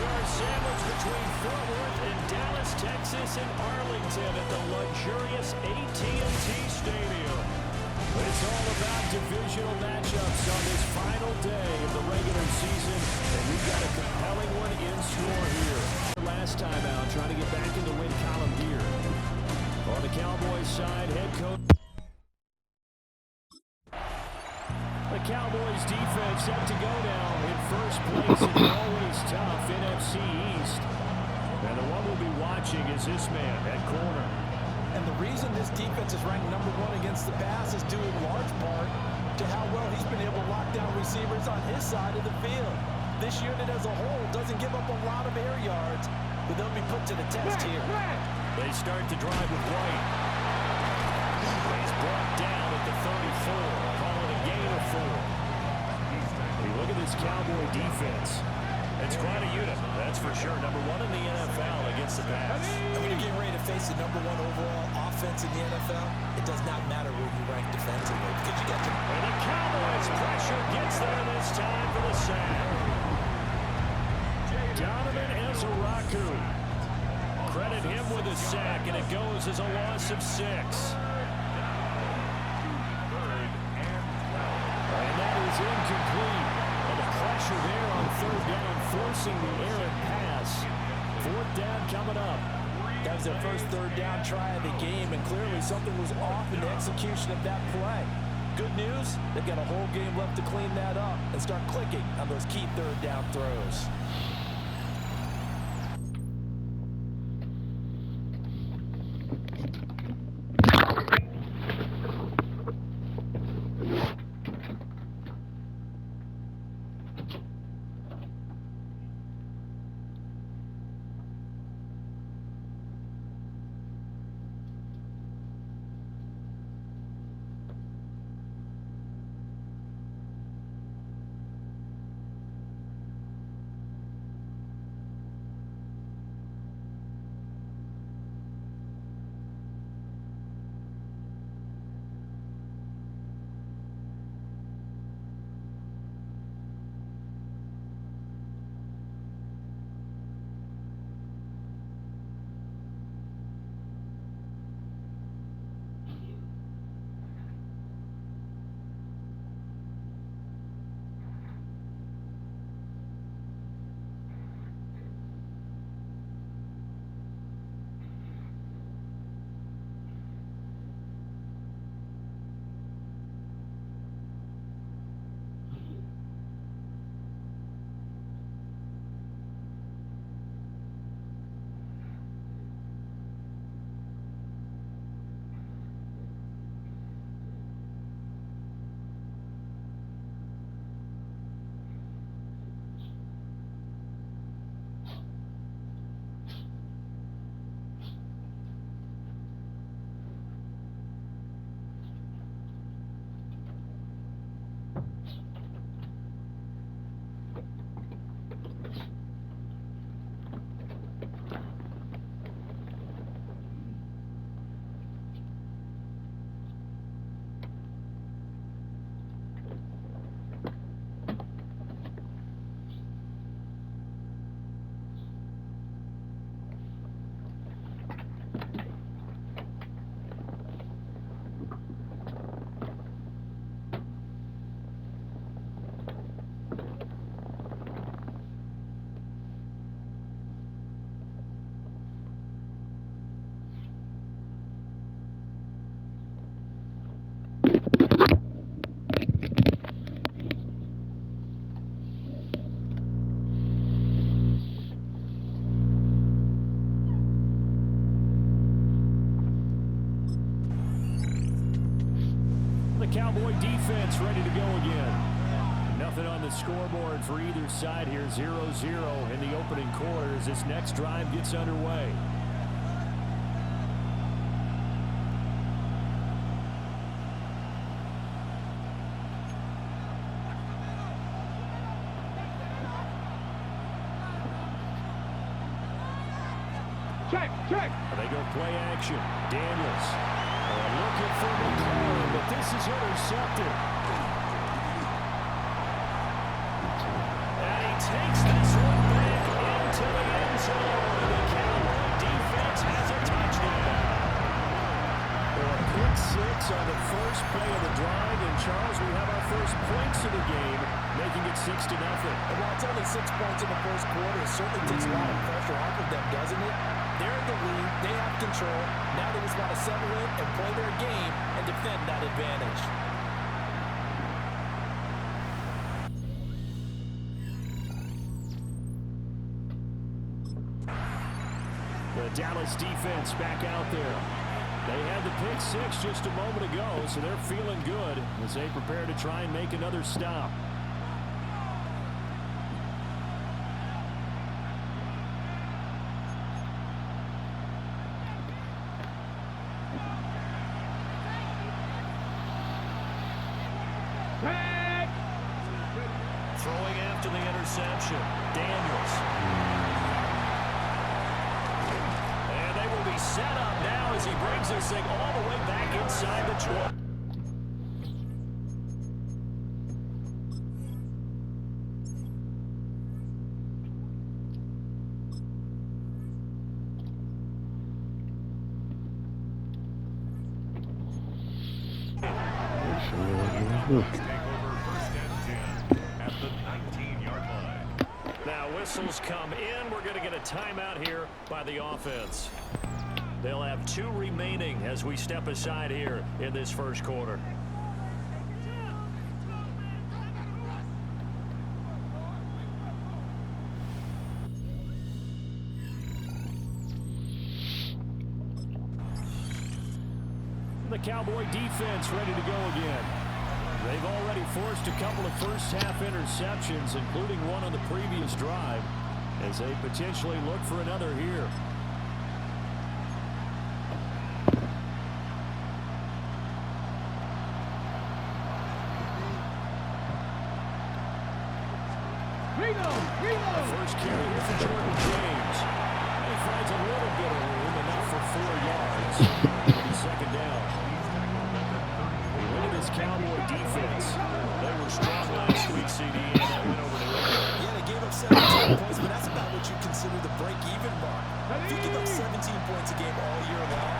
are sandwiched between Fort Worth and Dallas, Texas, and Arlington at the luxurious AT&T Stadium. It's all about divisional matchups on this final day of the regular season, and we've got a compelling one in store here. Last time out, trying to get back in the win column here. On the Cowboys side, head coach. The Cowboys defense set to go now in first place in the always tough NFC East. And the one we'll be watching is this man at corner. And the reason this defense is ranked #1 against the pass is due in large part to how well he's been able to lock down receivers on his side of the field. This unit as a whole doesn't give up a lot of air yards, but they'll be put to the test here. They start to drive with White. He's brought down at the 34. Call it a gain of 4. You look at this Cowboy defense. It's quite a unit, that's for sure. #1 in the NFL against the pass. And when you get ready to face the #1 overall offense in the NFL, it does not matter where you rank defensively because you got your... And the Cowboys pressure gets there this time for the sack. Donovan Ezeraku. Credit him with a sack, and it goes as a loss of 6. And that is incomplete. And the pressure there on 3rd down, forcing the errant pass. 4th down coming up. That was their first 3rd down try of the game, and clearly something was off in the execution of that play. Good news, they've got a whole game left to clean that up and start clicking on those key 3rd down throws. Cowboy defense ready to go again. Nothing on the scoreboard for either side here. 0-0 in the opening quarter as this next drive gets underway. Check. They go play action. Daniels looking for McLaurin, but this is intercepted. And he takes this one back into points in the first quarter. It certainly takes a lot of pressure off of them, doesn't it? They're in the lead. They have control. Now they just want to settle in and play their game and defend that advantage. The Dallas defense back out there. They had the pick six just a moment ago, so they're feeling good as they prepare to try and make another stop. Throwing after the interception, Daniels. And they will be set up now as he brings this thing all the way back inside the 20. Now whistles come in. We're going to get a timeout here by the offense. They'll have 2 remaining as we step aside here in this first quarter. The Cowboy defense ready to go again. They've already forced a couple of first-half interceptions, including one on the previous drive, as they potentially look for another here. The first carry here for Jordan James. He finds a little bit of room, enough for 4 yards. It'll be second down. Look at this Cowboy defense. They were strong last week, CD, and that went over to England. Yeah, they gave up 17 points, but that's about what you consider the break-even mark. If you give up 17 points a game all year long,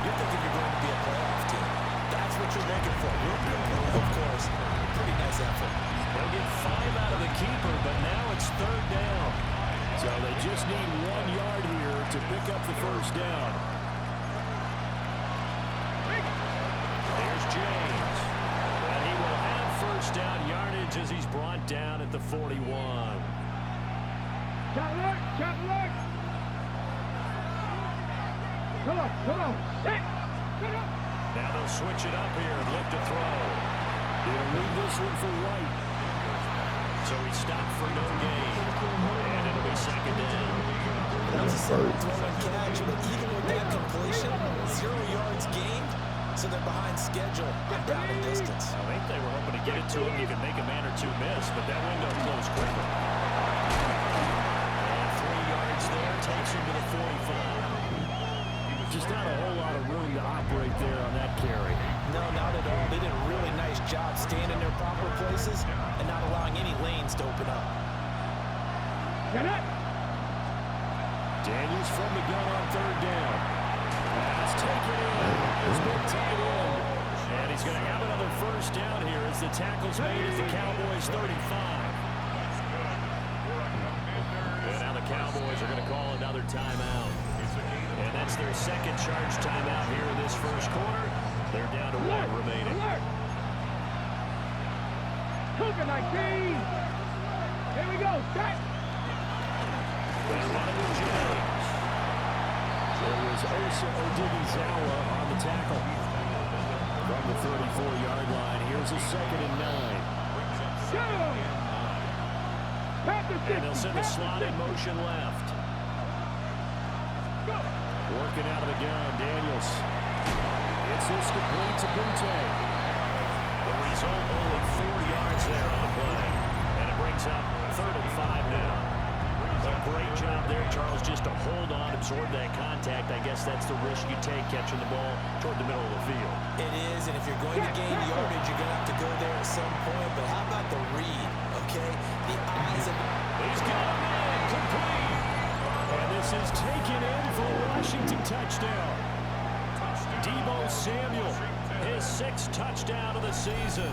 you're thinking you're going to be a playoff team. That's what you're looking for. Of course, pretty nice effort. They'll get 5 out of the keeper, but now it's third down. So they just need 1 yard here to pick up the first down. There's James. And he will have first down yardage as he's brought down at the 41. Now they'll switch it up here and look to throw. He'll leave this one for White. So he stopped for no gain. And it'll be second down. That was a simple throw and catch, but even with that completion, 0 yards gained, so they're behind schedule on down and distance. I think they were hoping to get it to him. You can make a man or 2 miss, but that window closed quickly. And 3 yards there takes him to the 45. Just not a whole lot of room to operate there on that carry. No, not at all. They did a really nice job staying in their proper places and not allowing any lanes to open up. Daniels from the gun on third down. Pass taken in. Has been tied in. And he's going to have another first down here as the tackle's made at the Cowboys 35. And now the Cowboys are going to call another timeout. And that's their second charge timeout here in this first quarter. They're down to 1 remaining. Here we go. Set. They're running with James. There was Osa Odighizuwa on the tackle. From the 34-yard line, here's a 2nd and 9. And they'll send a slot in motion left. Working out of the gun, Daniels. It's this complete to Bunte. The result, only 4 yards there on the play. And it brings up 3rd and 5 now. A great job there, Charles, just to hold on, absorb that contact. I guess that's the risk you take catching the ball toward the middle of the field. It is, and if you're going to gain yardage, you're going to have to go there at some point. But how about the read, okay? The eyes of... He's got a man complete. And this is taken in for a Washington touchdown. Deebo Samuel, his 6th touchdown of the season.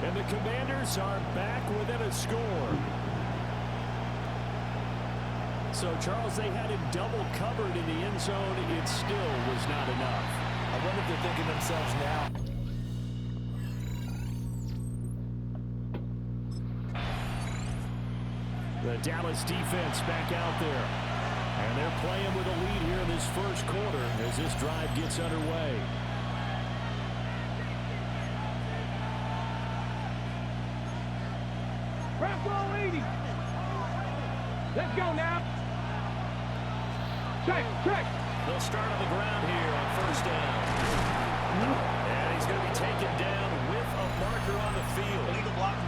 And the Commanders are back within a score. So, Charles, they had him double covered in the end zone. It still was not enough. I wonder if they're thinking to themselves now. The Dallas defense back out there. And they're playing with a lead here in this first quarter as this drive gets underway. Crack roll 80. Let's go now. Check. They'll start on the ground here on first down. And he's going to be taken down with a marker on the field.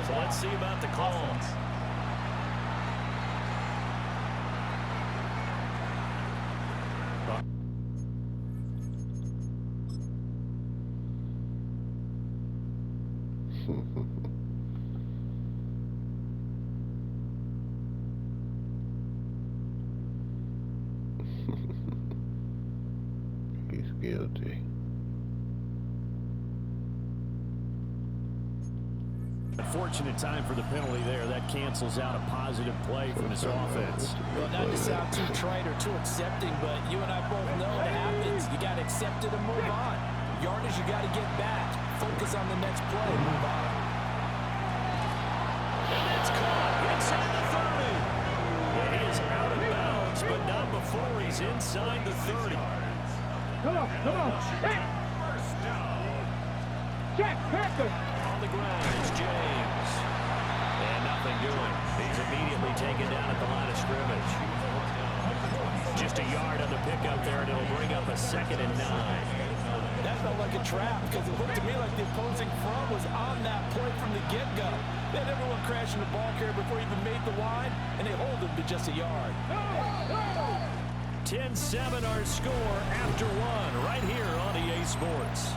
So let's see about the call. He's guilty. Unfortunate time for the penalty there. That cancels out a positive play from his offense. Well, not to sound too trite or too accepting, but you and I both know it happens. You got to accept it and move on. Yardage, you got to get back. Focus on the next play and move on. And that's caught inside the 30. And he is out of bounds, but not before he's inside the 30. Come on. Check. On the ground is James. And nothing doing. He's immediately taken down at the line of scrimmage. Just a yard on the pickup there, and it'll bring up a 2nd and 9. That felt like a trap because it looked to me like the opposing front was on that play from the get-go. They had everyone crashing the ball carrier before he even made the line, and they hold him to just a yard. 10-7 our score after one right here on EA Sports.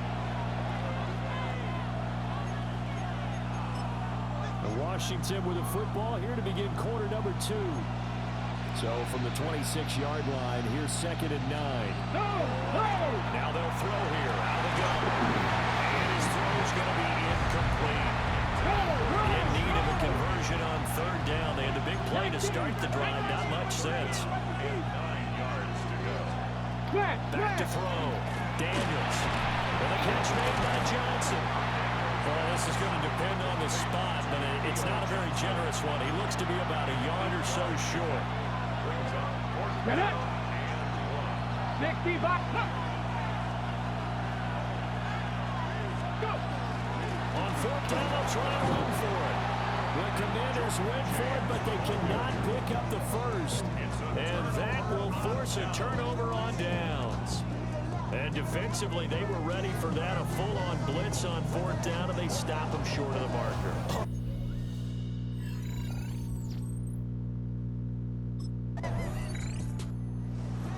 Washington with a football here to begin quarter number 2. So from the 26-yard line, here's 2nd and 9. Now they'll throw here out of the gun. And his throw is going to be incomplete. In need of a conversion on 3rd down. They had the big play to start the drive. Not much sense. Back to throw. Daniels. And the catch made by Johnson. Well, this is going to depend on the spot, but it's not a very generous one. He looks to be about a yard or so short. Get it. 65. Go. On 4th down, they'll try to run for it. The Commanders went for it, but they cannot pick up the first. And that will force a turnover on downs. And defensively, they were ready for that, a full-on blitz on 4th down, and they stop them short of the marker.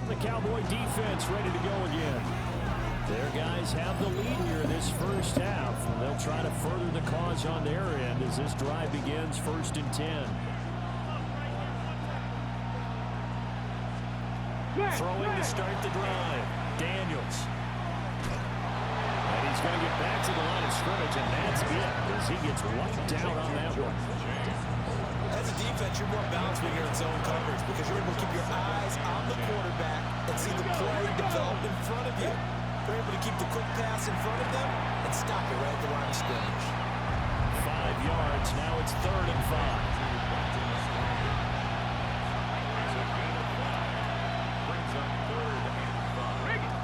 The Cowboy defense ready to go again. Their guys have the lead here in this first half. And they'll try to further the cause on their end as this drive begins 1st and 10. Throwing to start the drive. Daniels. And he's going to get back to the line of scrimmage, and that's it as he gets wiped down on that one. As a defense, you're more balanced when you're in zone coverage because you're able to keep your eyes on the quarterback and see the play develop in front of you. They're able to keep the quick pass in front of them and stop it right at the line of scrimmage. 5 yards. Now it's 3rd and 5.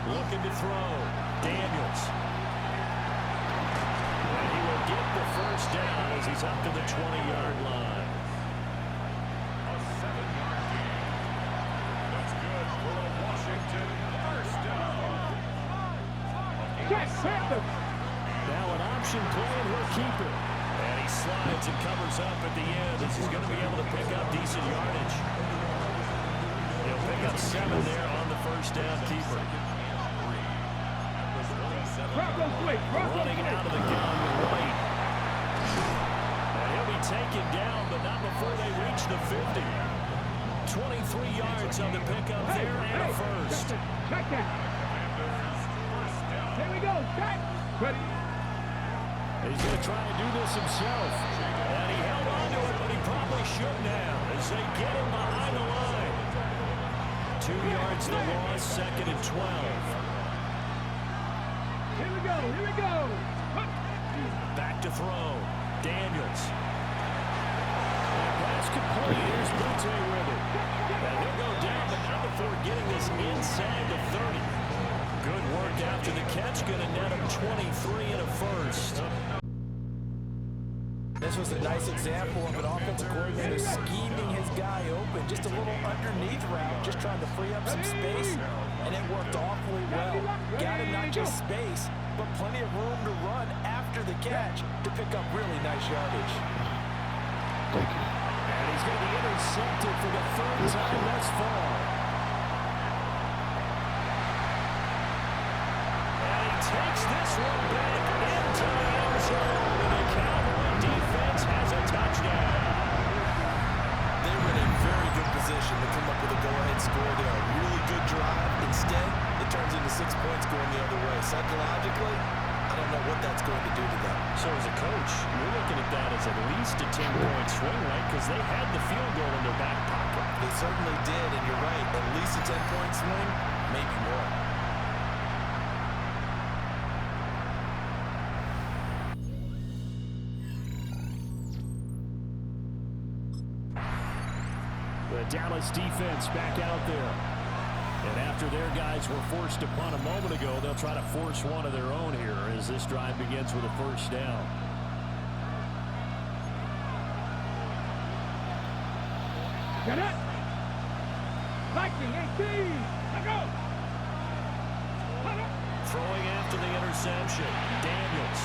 Looking to throw. Daniels. And he will get the first down as he's up to the 20-yard line. A 7-yard gain. That's good for a Washington first down. Now an option play, and he'll keep it. And he slides and covers up at the end as he's going to be able to pick up decent yardage. He'll pick up 7 there on the first down keeper. Running out of the gun with White. And he'll be taken down, but not before they reach the 50. 23 yards on the pickup there and a first. Check that. Here we go. Check. Ready. He's going to try and do this himself. And he held on to it, but he probably shouldn't have as they get him behind the line. 2 yards the loss, 2nd and 12. Here we go, here we go. Back to throw. Daniels. Pass complete. Here's Butte with it. And he'll go down, but not before getting this inside the 30. Good work after the catch. Going to net him 23 and a first. This was a nice example of an offensive coordinator scheming his guy open. Just a little underneath route, just trying to free up some space, and it worked awfully well. Got him not just space, but plenty of room to run after the catch to pick up really nice yardage. Thank you. And he's going to be intercepted for the 3rd time thus far. And he takes this one back into the end zone. And the Cowboy defense has a touchdown. They were in a very good position to come up with a go-ahead score there. A really good drive. Instead, it turns into 6 points going the other way. Psychologically, I don't know what that's going to do to them. So as a coach, you're looking at that as at least a 10-point swing, right? Because they had the field goal in their back pocket. They certainly did, and you're right. At least a 10-point swing, maybe more. The Dallas defense back out there. And after their guys were forced to punt a moment ago, they'll try to force one of their own here as this drive begins with a first down. Get it. Viking 18. Let go. Throwing after the interception. Daniels.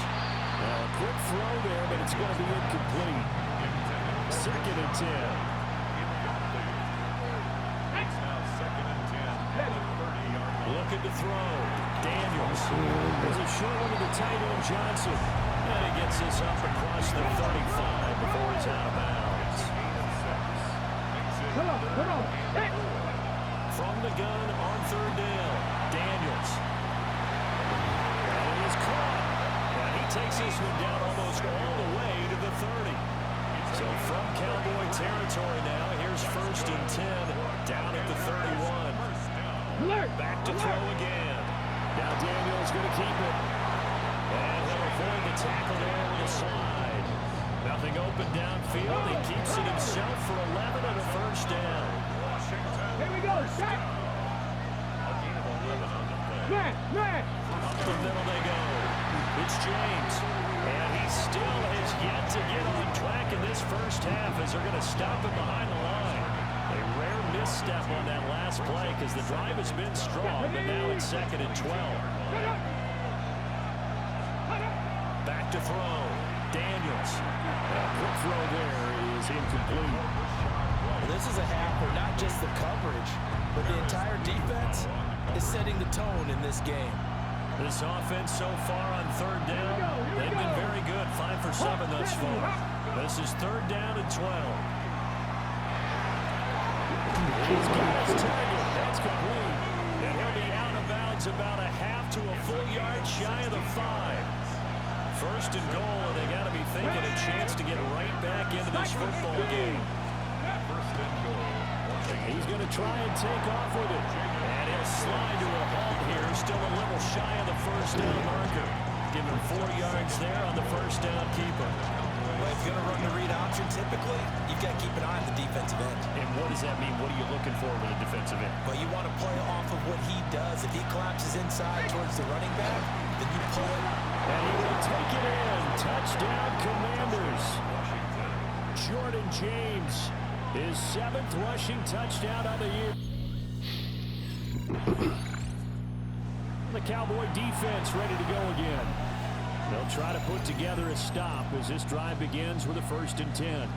Well, a quick throw there, but it's going to be incomplete. 2nd and 10. Looking to throw. Daniels. There's a short one to the tight end, Johnson. And he gets this up across the 35 before he's out of bounds. Come on. Hey. From the gun on 3rd down. Daniels. And he is caught. And he takes this one down almost all the way to the 30. So from Cowboy territory now, here's 1st and 10 down at the 31. Back to throw again. Now Daniels going to keep it. And he'll avoid the tackle there with a slide. Nothing open downfield. He keeps it himself for 11 and a first down. Here we go. Set. Man. Up the middle they go. It's James. And he still has yet to get on track in this first half as they're going to stop him behind the line. A rare misstep on that last play because the drive has been strong, but now it's 2nd and 12. Back to throw. Daniels. A quick throw there is incomplete. Well, this is a half where not just the coverage, but the entire defense is setting the tone in this game. This offense so far on 3rd down, they've been very good. 5 for 7 thus far. This is 3rd down and 12. He's got his target. That's complete. And he'll be out of bounds about a half to a full yard shy of the 5. 1st and goal, and they got to be thinking a chance to get right back into this football game. He's going to try and take off with it. And he'll slide to a halt here. Still a little shy of the first down marker. Give him 4 yards there on the first down keeper. Well, if you're going to run the read option, typically, you've got to keep an eye on the defensive end. And what does that mean? What are you looking for with a defensive end? But you want to play off of what he does. If he collapses inside towards the running back, then you pull it. And he will take it in. Touchdown, Commanders. Jordan James, his 7th rushing touchdown of the year. The Cowboy defense ready to go again. They'll try to put together a stop as this drive begins with a 1st and 10.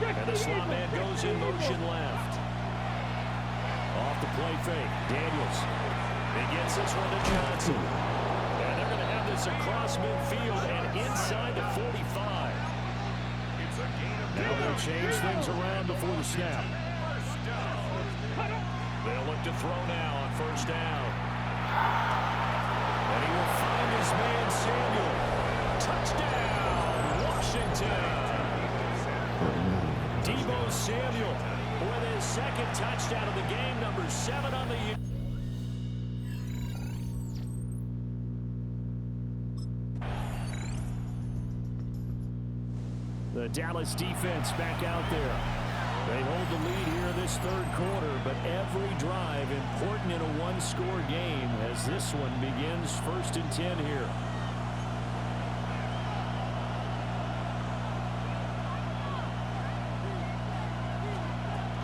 And the slot man goes in motion left. Off the play fake. Daniels. He gets this one to Johnson. And they're going to have this across midfield and inside the 45. Now they'll change things around before the snap. They'll look to throw now on 1st down. And he will find his man Samuel. Touchdown, Washington. Deebo Samuel with his second touchdown of the game, number 7 on the year. The Dallas defense back out there. They hold the lead here in this third quarter, but every drive important in a one-score game as this one begins 1st and 10 here.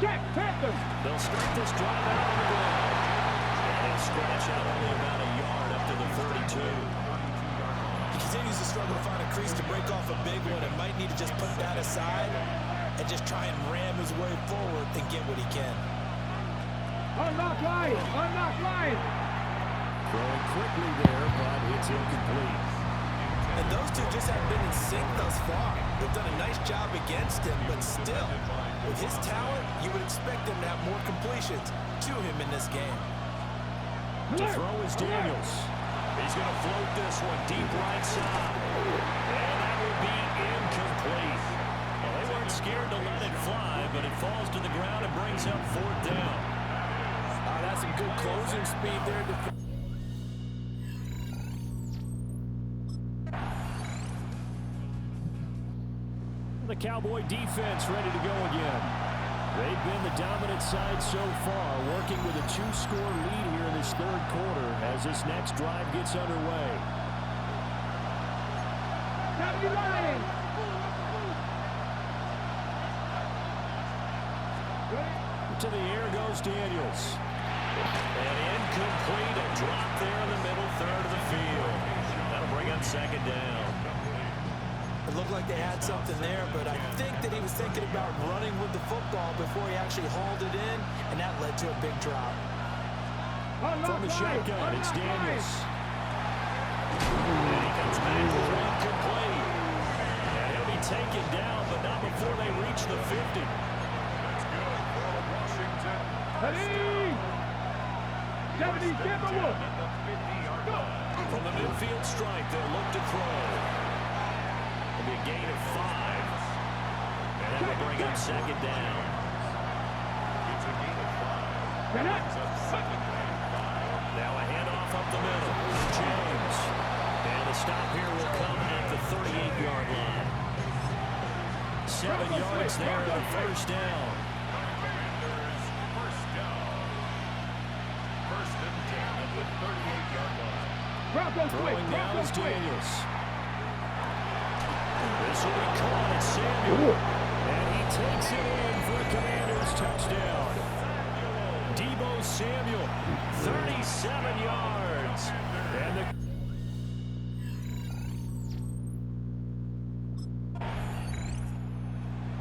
Check, Panthers. They'll start this drive out on the ground. And they'll scratch out only about a yard up to the 32. He continues to struggle to find a crease to break off a big one and might need to just put that aside and just try and ram his way forward and get what he can. Unlock line. Unlock line. Throwing quickly there, but it's incomplete. And those two just haven't been in sync thus far. They've done a nice job against him, but still, with his talent, you would expect him to have more completions to him in this game. To throw is Daniels. He's going to float this one deep right side. And that will be incomplete. Well, they weren't scared to let it fly, but it falls to the ground and brings up 4th down. That's some good closing speed there. The Cowboy defense ready to go again. They've been the dominant side so far, working with a 2-score lead here in this third quarter as this next drive gets underway. To the air goes Daniels. And incomplete, a drop there in the middle third of the field. That'll bring up 2nd down. It looked like they had something there, but I think that he was thinking about running with the football before he actually hauled it in, and that led to a big drop. From the shotgun, it's Daniels. And he comes back with incomplete. And he'll be taken down, but not before they reach the 50. That's good for Washington. Ready. 70, Timberwolves. At the 50-yard line. From the midfield stripe, they'll look to throw. It'll be a gain of 5. And that will bring up 2nd down. It's a gain of 5. Get it. It's a 2nd and 5. Now a handoff up the middle. James. And the stop here will come at the 38-yard line. 7 yards there on 1st down. Commanders, 1st down. 1st and 10 at the 38-yard line. Broncos quick. Throwing now is Broncos quick. Daniels. This will be caught at Samuel. And he takes it in for a Commanders touchdown. Deebo Samuel, 37 yards. And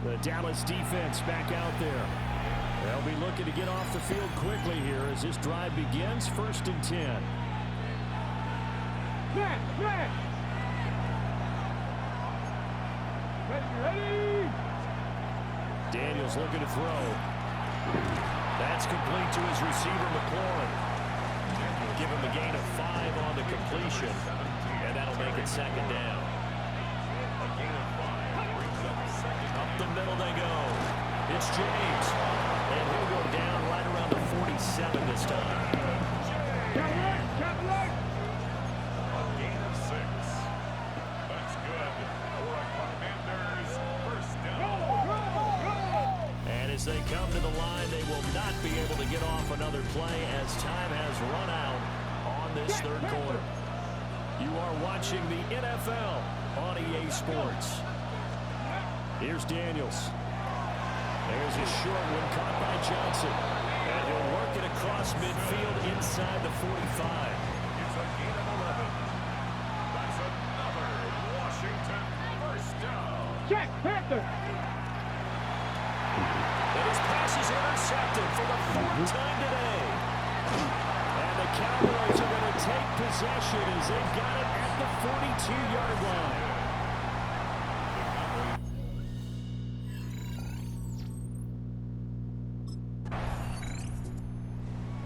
the Dallas defense back out there. They'll be looking to get off the field quickly here as this drive begins. 1st and 10. Man. Ready. Daniels looking to throw. That's complete to his receiver, McLaurin. Give him a gain of 5 on the completion, and that'll make it 2nd down. A gain of 5 brings up 2nd. Up the middle they go. It's James, and he'll go down right around the 47 this time. Cadillac. A gain of 6. That's good for a Commanders 1st down. And as they come to the line, they will not be able to get off another play as time has run out on this third quarter. You are watching the NFL on EA Sports. Here's Daniels. There's a short one caught by Johnson. And he'll work it across midfield inside the 45. It's a gain of 11. That's another Washington 1st down. Check, Panther. And his pass is intercepted for the 4th time today. And the Cowboys are going to take possession as they've got it at the 42-yard line.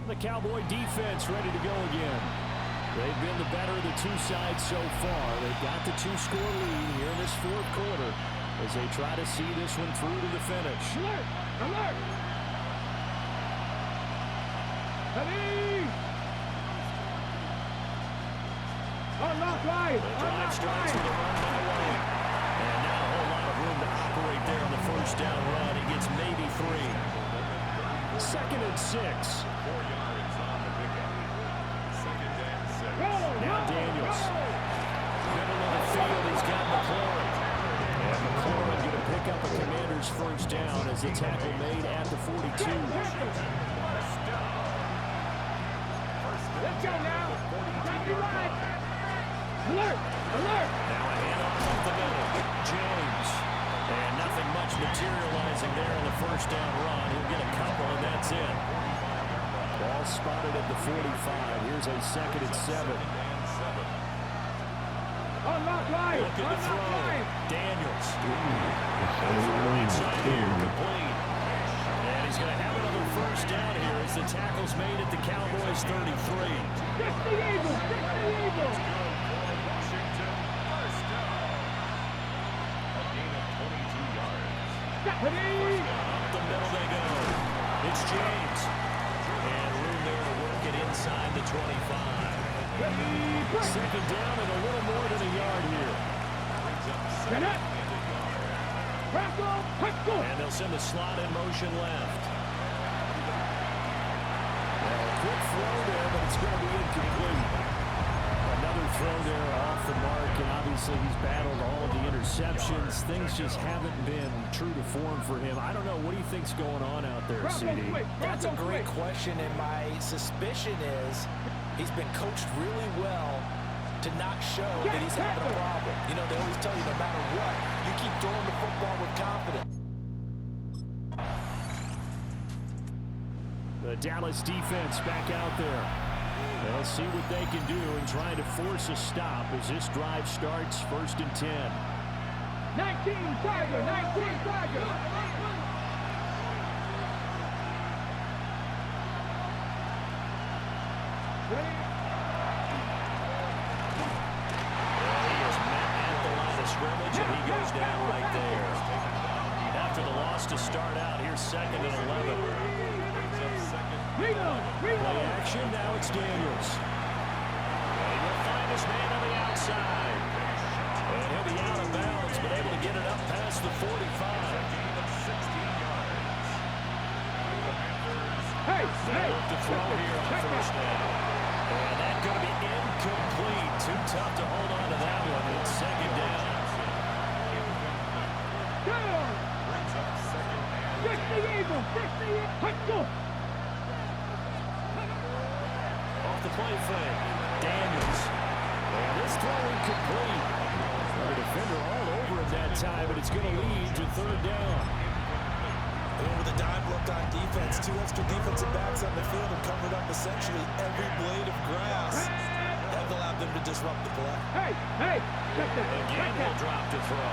The Cowboy defense ready to go again. They've been the better of the two sides so far. They've got the 2-score lead here in this 4th quarter. as they try to see this one through to the finish. Alert! Alert! Ready! On lock line! The drive starts with a run by White. And not a whole lot of room to operate there on the first down run. He gets maybe 3. 2nd and 6. 4 yards on the pickup. 2nd and 6. Now Daniels. Middle of the field, he's got McLaurin. And McLaurin going to pick up a Commander's first down as the tackle made at the 42. Let's go now! Right, right! Alert! Alert! Now a handoff up the middle. James. And nothing much materializing there on the first down run. He'll get a couple, and that's it. Ball spotted at the 45. Here's a 2nd and 7. On lock line! Looking to On lock throw. line! Daniels. Inside here. Complete. And he's going to have another first down here as the tackle's made at the Cowboys 33. Get the Eagles! Get the Eagles! Washington, first down. A gain of 22 yards. Ready! Up the middle they go. It's James. And room there to work it inside the 25. Second down and a little more than a yard here. Get it! And they'll send the slot in motion left. Well, quick throw there, but it's going to be incomplete. Another throw there off the mark, and obviously he's battled all of the interceptions. Things just haven't been true to form for him. I don't know. What do you think's going on out there, CD? That's a great question, and my suspicion is he's been coached really well to not show that he's having a problem. You know, they always tell you no matter what, you keep throwing the football with confidence. The Dallas defense back out there. They'll see what they can do and try to force a stop as this drive starts 1st and 10. 19 Tiger! 19 Tiger! Scrimmage, and he goes down right there. After the loss to start out, here's 2nd and 11. Play action, now it's Daniels. And he will find his man on the outside. And he'll be out of bounds, but able to get it up past the 45. Hey! Look to throw here on first down. And that's going to be incomplete. Too tough to hold on to that one. It's 2nd down. Fix the Eagles! Fix the Eagles! Let's go! Off the play fake. Daniels. And this throw incomplete. The defender all over it that time, but it's going to lead to 3rd down. And with a dime left on defense, 2 extra defensive backs on the field and covered up essentially every blade of grass. That allowed them to disrupt the play. Hey! Hey! Check that! Again, he'll drop to throw.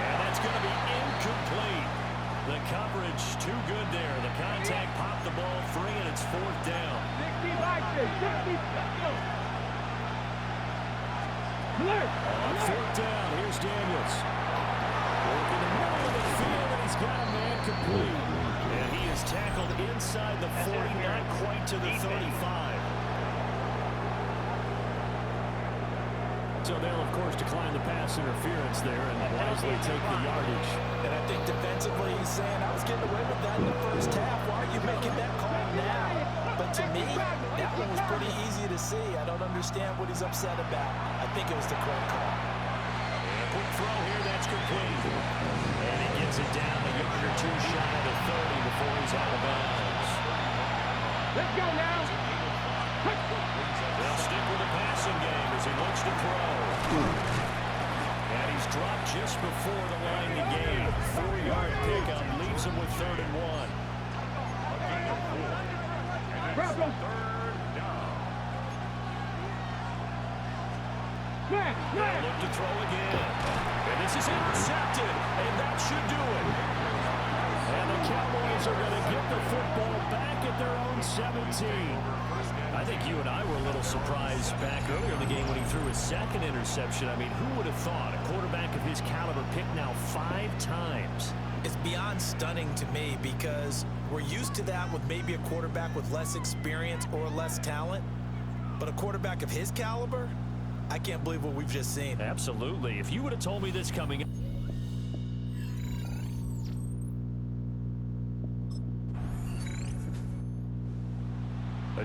And that's going to be incomplete. The coverage too good there. The contact popped the ball free, and it's 4th down. 60 boxes! 60 boxes! Alert! On 4th down, here's Daniels. Working the middle of the field, and he's got a man complete. And he is tackled inside the 40, not quite to the 35. So they'll, of course, decline the pass interference there and wisely take the yardage. And I think defensively he's saying, I was getting away with that in the first half. Why are you making that call now? But to me, that one was pretty easy to see. I don't understand what he's upset about. I think it was the correct call. And a quick throw here, that's complete. And he gets it down a yard or two shy of the 30 before he's out of bounds. Let's go now! They'll stick with the passing game as he looks to throw. And he's dropped just before the line to gain. 4-yard pickup leaves him with 3rd and 1. Third down. They'll look to throw again. And this is intercepted. And that should do it. And the Cowboys are going to get the football back at their own 17. A I think you and I were a little surprised back earlier in the game when he threw his second interception. I mean, who would have thought a quarterback of his caliber picked now 5 times? It's beyond stunning to me because we're used to that with maybe a quarterback with less experience or less talent. But a quarterback of his caliber, I can't believe what we've just seen. Absolutely. If you would have told me this coming in.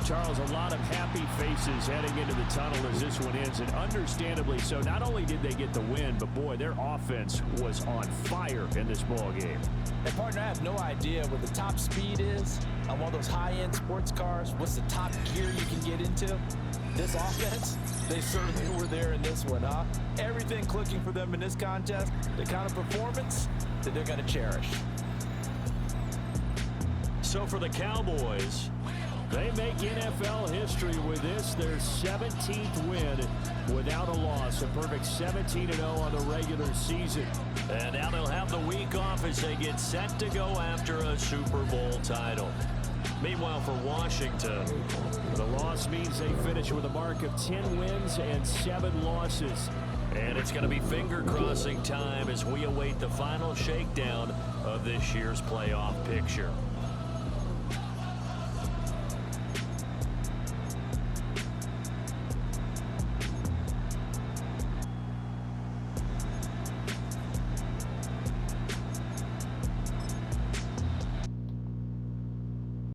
Charles, a lot of happy faces heading into the tunnel as this one ends, and understandably so. Not only did they get the win, but boy, their offense was on fire in this ball game. And partner, I have no idea what the top speed is on one of those high-end sports cars. What's the top gear you can get into? This offense, they certainly were there in this one, huh? Everything clicking for them in this contest, the kind of performance that they're going to cherish. So for the Cowboys, they make NFL history with this, their 17th win without a loss. A perfect 17-0 on the regular season. And now they'll have the week off as they get set to go after a Super Bowl title. Meanwhile, for Washington, the loss means they finish with a mark of 10 wins and 7 losses. And it's going to be finger-crossing time as we await the final shakedown of this year's playoff picture.